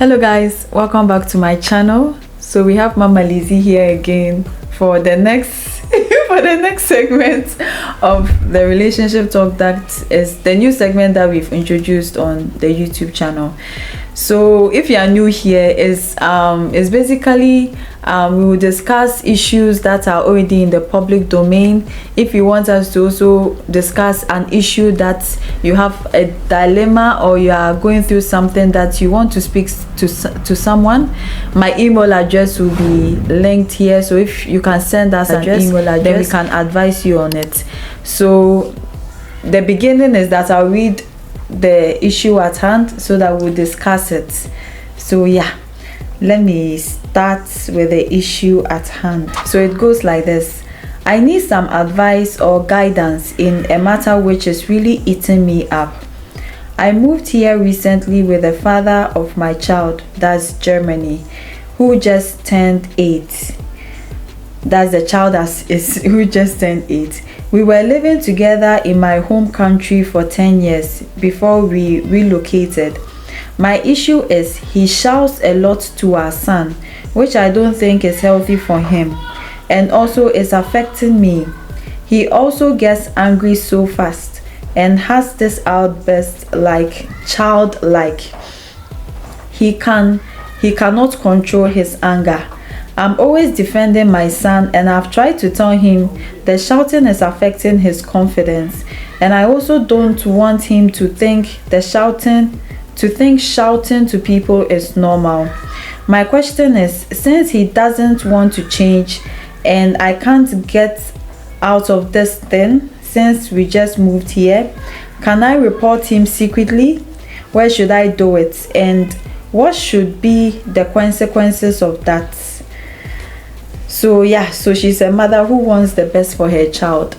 Hello guys, welcome back to my channel. So we have Mama Lizzie here again for the next segment of the relationship talk. That is the new segment that we've introduced on the YouTube channel. So if you are new here, is basically we will discuss issues that are already in the public domain. If you want us to also discuss an issue that you have a dilemma or you are going through something that you want to speak to someone, my email address will be linked here. So if you can send us an email address, then we can advise you on it. So the beginning is that I'll read the issue at hand so that we'll discuss it. So yeah, let me start with the issue at hand. So it goes like this: I need some advice or guidance in a matter which is really eating me up. I moved here recently with the father of my child, that's Germany, who just turned 8. That's the child who just turned 8. We were living together in my home country for 10 years before we relocated. My issue is he shouts a lot to our son, which I don't think is healthy for him, and also is affecting me. He also gets angry so fast and has this outburst like childlike. He cannot control his anger. I'm always defending my son, and I've tried to tell him the shouting is affecting his confidence, and I also don't want him to think shouting to people is normal. My question is, since he doesn't want to change and I can't get out of this thing since we just moved here, can I report him secretly? Where should I do it, and what should be the consequences of that? So yeah, so she's a mother who wants the best for her child.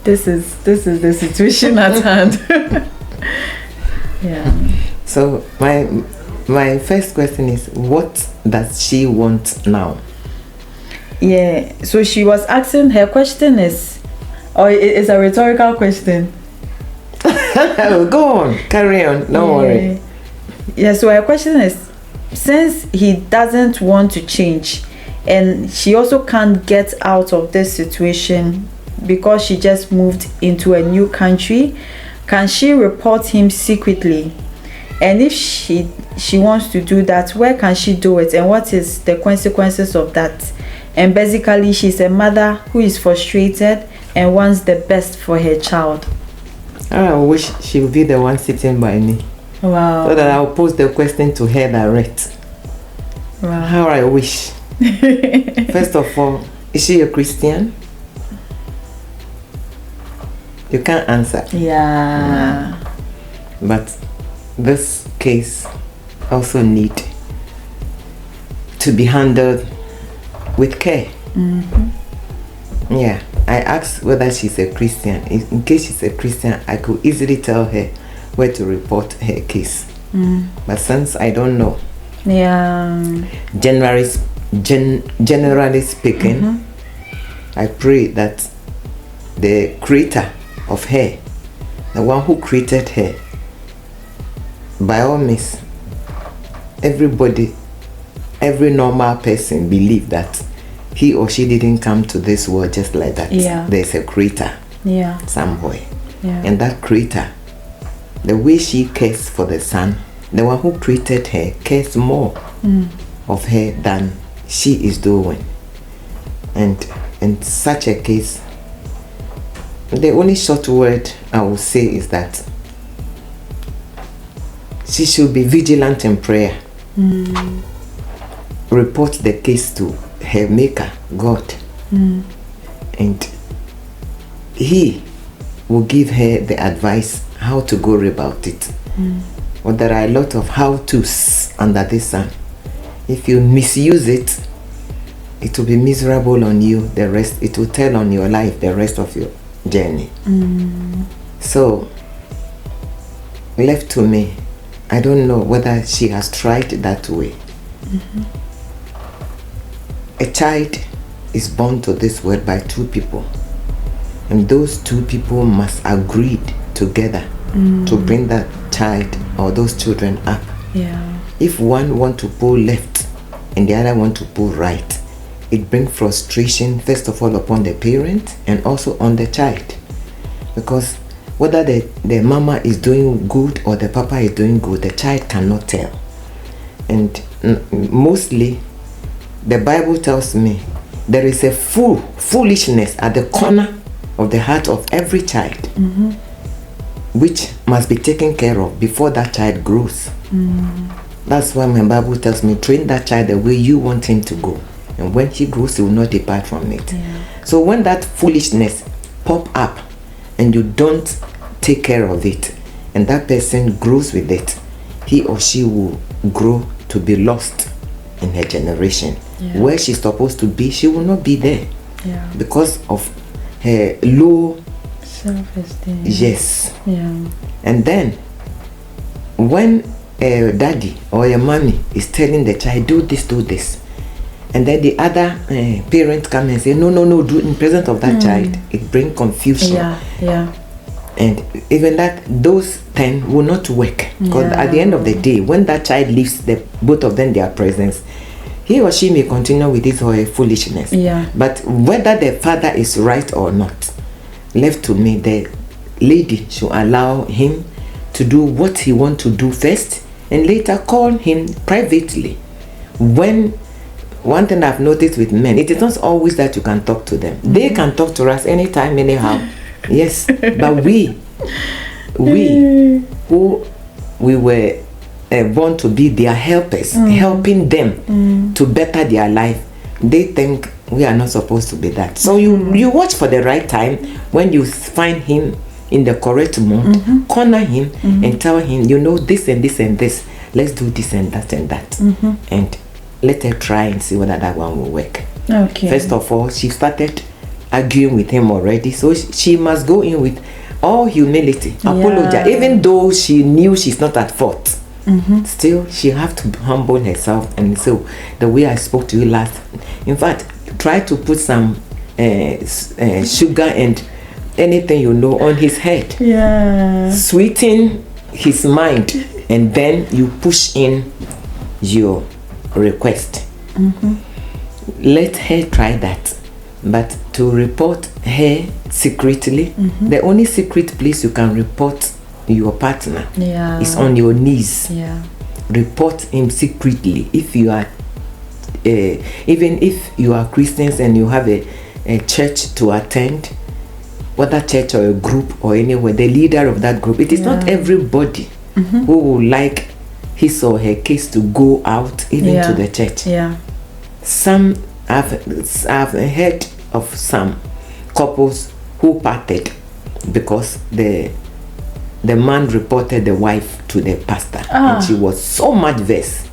This is the situation at hand. Yeah. So my first question is, what does she want now? Yeah. So she was asking, her question is, or it's a rhetorical question. Go on, carry on. Don't worry. Yeah. So her question is, since he doesn't want to change and she also can't get out of this situation because she just moved into a new country, can she report him secretly? And if she wants to do that, where can she do it, and what is the consequences of that? And basically, she's a mother who is frustrated and wants the best for her child. I wish she would be the one sitting by me. Wow. So that I'll pose the question to her direct. Wow. How I wish. First of all, is she a Christian? You can't answer. Yeah. But this case also need to be handled with care. Mm-hmm. Yeah. I asked whether she's a Christian. In case she's a Christian, I could easily tell her where to report her case. But since I don't know, generally speaking, I pray that the creator of her, the one who created her, by all means, everybody, every normal person believe that he or she didn't come to this world just like that. There's a creator somewhere, and that creator, the way she cares for the son, the one who created her, cares more of her than she is doing. And in such a case, the only short word I will say is that she should be vigilant in prayer. Report the case to her maker, God, and he will give her the advice how to go about it. Well, there are a lot of how-tos under this sun. If you misuse it, it will be miserable on you. The rest, it will tell on your life the rest of your journey. So, left to me, I don't know whether she has tried that way. A child is born to this world by two people, and those two people must agree together to bring that child or those children up. Yeah. If one want to pull left and the other want to pull right, it brings frustration first of all upon the parent and also on the child, because whether the mama is doing good or the papa is doing good, the child cannot tell. And mostly the Bible tells me there is a foolishness at the corner of the heart of every child, which must be taken care of before that child grows. That's why my Bible tells me, train that child the way you want him to go, and when he grows he will not depart from it. So when that foolishness pop up and you don't take care of it, and that person grows with it, he or she will grow to be lost in her generation. Where she's supposed to be, she will not be there, because of her low self-esteem. Yes. Yeah. And then when a daddy or a mommy is telling the child, do this, and then the other parent come and say, no, do in presence of that child, it brings confusion. Yeah. And even that, those 10 will not work, because at the end of the day, when that child leaves both of them their presence, he or she may continue with his or her foolishness. But whether the father is right or not, left to me, the lady should allow him to do what he wants to do first, and later call him privately. When one thing I've noticed with men, it is not always that you can talk to them. They can talk to us anytime, anyhow. Yes, but we who we were born to be their helpers, helping them to better their life, they think we are not supposed to be that. So you watch for the right time. When you find him in the correct mood, corner him and tell him, you know, this and this and this, let's do this and that and that, and let her try and see whether that one will work. Okay. First of all, she started arguing with him already, so she must go in with all humility, apologize, even though she knew she's not at fault. Still, she have to humble herself and say, the way I spoke to you last, in fact, try to put some sugar and anything you know on his head, sweeten his mind, and then you push in your request. Let her try that, but to report her secretly, the only secret place you can report your partner is on your knees. Report him secretly. If you are even if you are Christians and you have a church to attend, whether church or a group or anywhere, the leader of that group, it is not everybody who will like his or her case to go out even to the church. Some I've heard of some couples who parted because the man reported the wife to the pastor, and she was so much vexed,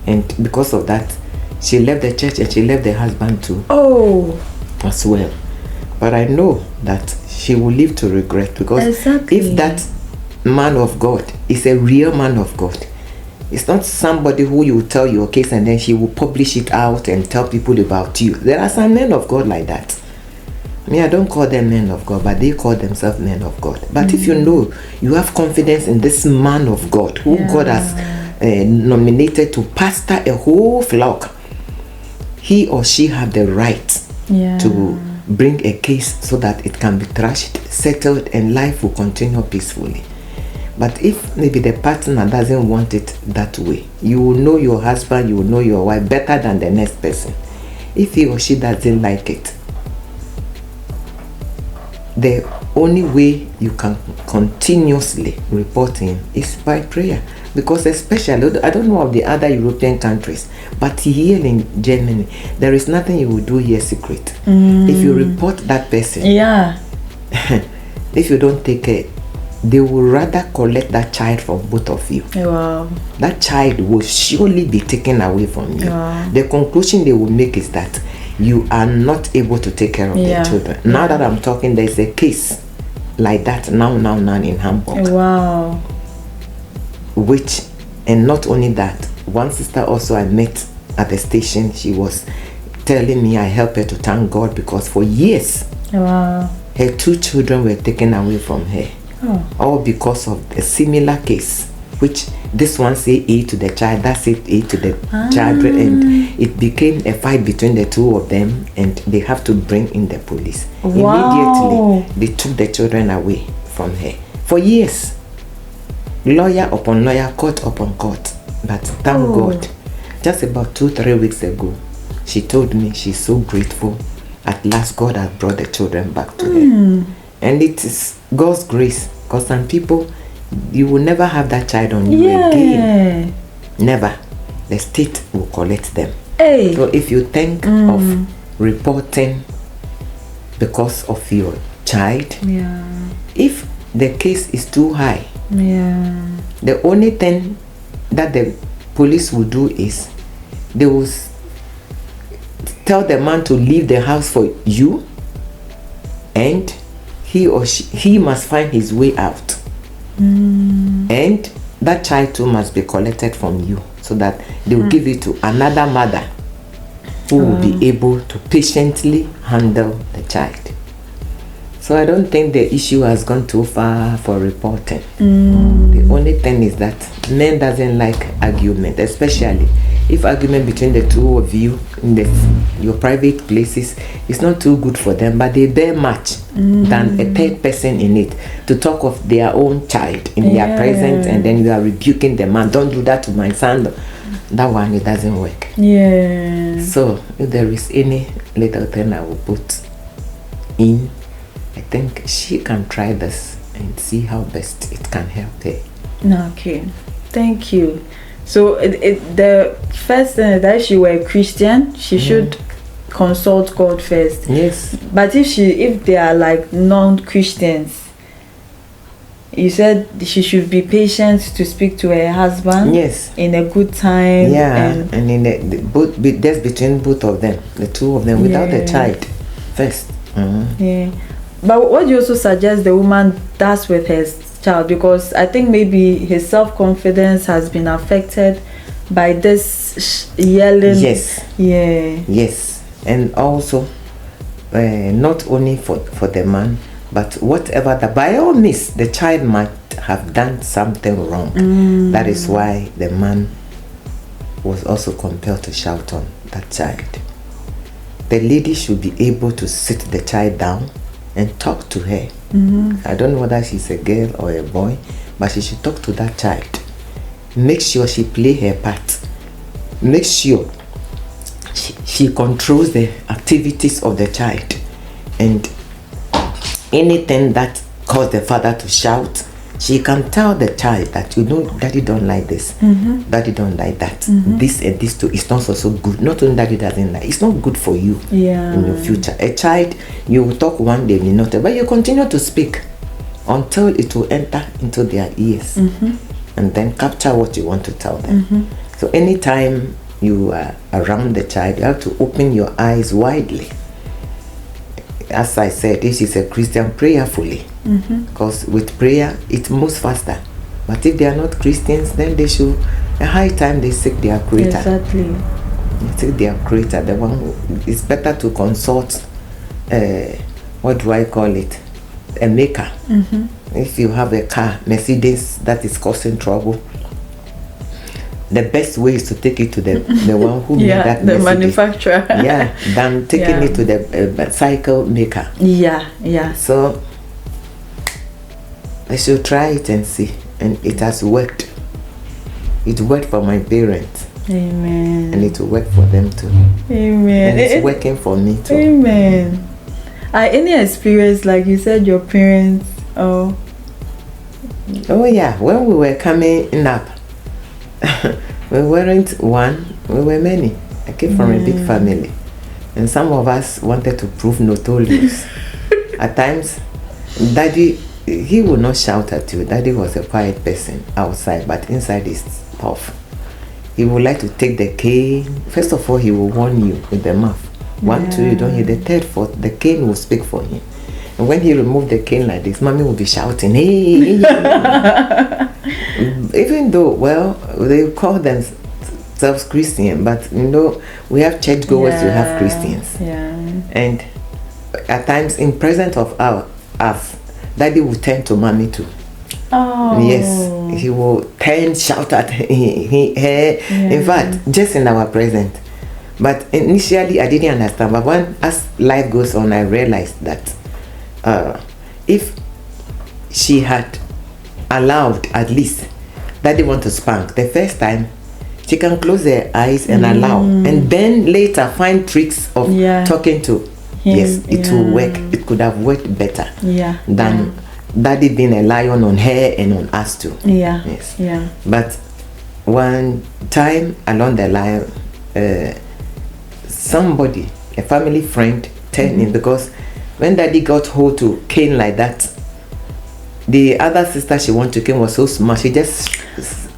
and because of that she left the church and she left the husband too as well. But I know that she will live to regret, because if that man of God is a real man of God, it's not somebody who you tell your case and then she will publish it out and tell people about you. There are some men of God like that. I don't call them men of God, but they call themselves men of God. But if you know, you have confidence in this man of God who God has nominated to pastor a whole flock, he or she have the right to bring a case so that it can be trashed, settled, and life will continue peacefully. But if maybe the partner doesn't want it that way, you will know your husband, you will know your wife better than the next person. If he or she doesn't like it, the only way you can continuously report him is by prayer. Because especially, I don't know of the other European countries, but here in Germany, there is nothing you will do here secret. If you report that person, if you don't take care, they will rather collect that child from both of you. That child will surely be taken away from you. The conclusion they will make is that you are not able to take care of their children. Now that I'm talking, there's a case like that now in Hamburg. Which, and not only that, one sister also I met at the station, she was telling me I helped her to thank God because for years her 2 children were taken away from her. all because of a similar case, which this one say A to the child, that said A to the child, and it became a fight between the two of them, and they have to bring in the police. Wow. Immediately, they took the children away from her for years. Lawyer upon lawyer, court upon court. But thank God, just about 2-3 weeks ago, she told me she's so grateful. At last, God has brought the children back to her. And it is God's grace. Because some people, you will never have that child on you again. Never. The state will collect them. Hey. So if you think of reporting because of your child, if the case is too high, the only thing that the police will do is they will tell the man to leave the house for you, and he must find his way out. And that child too must be collected from you, so that they will give it to another mother who will be able to patiently handle the child. So I don't think the issue has gone too far for reporting. The only thing is that men doesn't like argument, especially if argument between the two of you in your private places is not too good for them, but they bear much than a third person in it to talk of their own child in their presence, and then you are rebuking the man. Don't do that to my son. That one, it doesn't work. So if there is any little thing I will put in, I think she can try this and see how best it can help her. Okay, thank you. So the first thing is that if she were a Christian, she should consult God first. Yes. But if they are like non-Christians, you said she should be patient to speak to her husband. Yes. In a good time. Yeah, and in that's between both of them, the two of them, without the child first. Yeah. But what do you also suggest the woman does with her child? Because I think maybe his self-confidence has been affected by this yelling. Yes. Yeah. Yes. And also, not only for the man, but whatever, by all means, the child might have done something wrong. That is why the man was also compelled to shout on that child. The lady should be able to sit the child down and talk to her. I don't know whether she's a girl or a boy, but she should talk to that child. Make sure she play her part. Make sure she controls the activities of the child, and anything that cause the father to shout, she can tell the child that, you know, daddy don't like this, daddy don't like that, this and this too is not so good. Not only daddy doesn't like, it's not good for you in your future. A child, you will talk one day, you not, but you continue to speak until it will enter into their ears, and then capture what you want to tell them. So anytime you are around the child, you have to open your eyes widely. As I said, if she's a Christian, prayerfully, because with prayer it moves faster. But if they are not Christians, then they should, a high time they seek their creator. Exactly. They seek their creator, the one who, it's better to consult what do I call it, a maker. If you have a car, Mercedes, that is causing trouble, the best way is to take it to the one who made that the Mercedes. manufacturer. Than taking it to the cycle maker. So I should try it and see, and it has worked. It worked for my parents. Amen. And it will work for them too. Amen. And it's working for me too. Amen. Any experience, like you said, your parents? Oh yeah, when we were coming up, we weren't one, we were many. I came from a big family, and some of us wanted to prove notorious. At times, daddy, he would not shout at you. Daddy was a quiet person outside, but inside is tough. He would like to take the cane. First of all, he will warn you with the mouth. 1, 2, you don't hear. The third, fourth, the cane will speak for him. And when he removed the cane like this, mommy will be shouting, hey. Even though, well, they call themselves Christian, but you know, we have churchgoers, we have Christians. And at times, in presence of us, Daddy will turn to mommy too. Oh. Yes, he will turn, shout at her. In fact, just in our present. But initially, I didn't understand. But as life goes on, I realized that if she had allowed at least Daddy want to spank the first time, she can close her eyes and allow, and then later find tricks of talking to him. Yes, it will work. It could have worked better than Daddy being a lion on her and on us too. Yes. But one time along the line, somebody, a family friend, turned in, because when Daddy got hold to Cain like that, the other sister she wanted to Cain was so smart, she just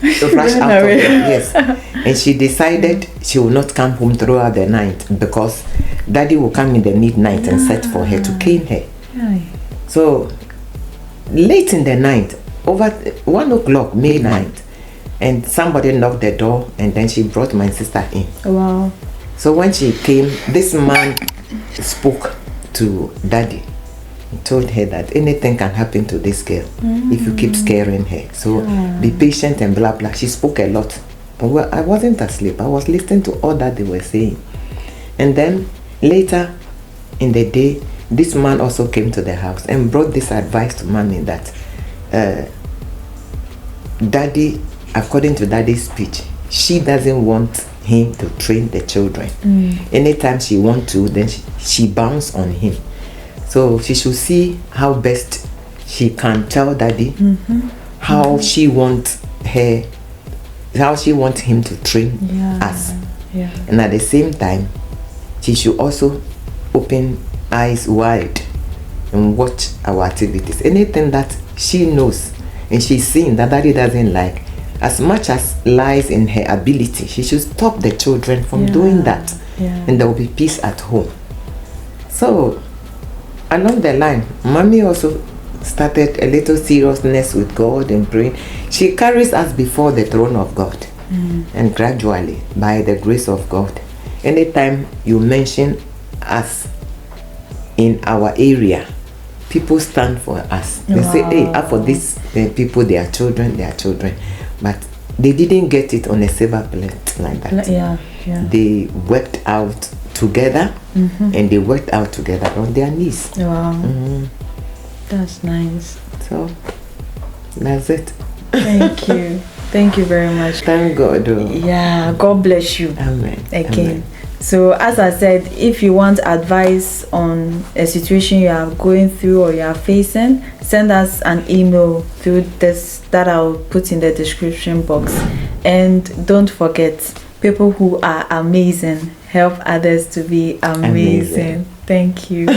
rushed out of it. Yes, and she decided she will not come home throughout the night because Daddy will come in the midnight and set for her to cane her. So late in the night, over 1 o'clock midnight, and somebody knocked the door, and then she brought my sister in. Wow. So when she came, this man spoke to Daddy. He told her that anything can happen to this girl if you keep scaring her. So be patient and blah blah. She spoke a lot. But I wasn't asleep. I was listening to all that they were saying. And then later in the day, this man also came to the house and brought this advice to mommy that Daddy, according to Daddy's speech, she doesn't want him to train the children. Anytime she wants to, then she bounce on him. So she should see how best she can tell Daddy how she wants him to train us. And at the same time, she should also open eyes wide and watch our activities. Anything that she knows and she's seeing that Daddy doesn't like, as much as lies in her ability, she should stop the children from doing that. And there will be peace at home. So along the line, mommy also started a little seriousness with God and praying. She carries us before the throne of God. And gradually, by the grace of God, anytime you mention us in our area, people stand for us. They say, hey, for these people, they are children, But they didn't get it on a silver plate like that. They worked out together, and they worked out together on their knees. Wow. That's nice. So that's it. Thank you. Thank you very much. Thank God. Yeah, God bless you. Amen. Again. Amen. So as I said, if you want advice on a situation you are going through or you are facing, send us an email through this that I'll put in the description box. And don't forget, people who are amazing help others to be amazing. Thank you.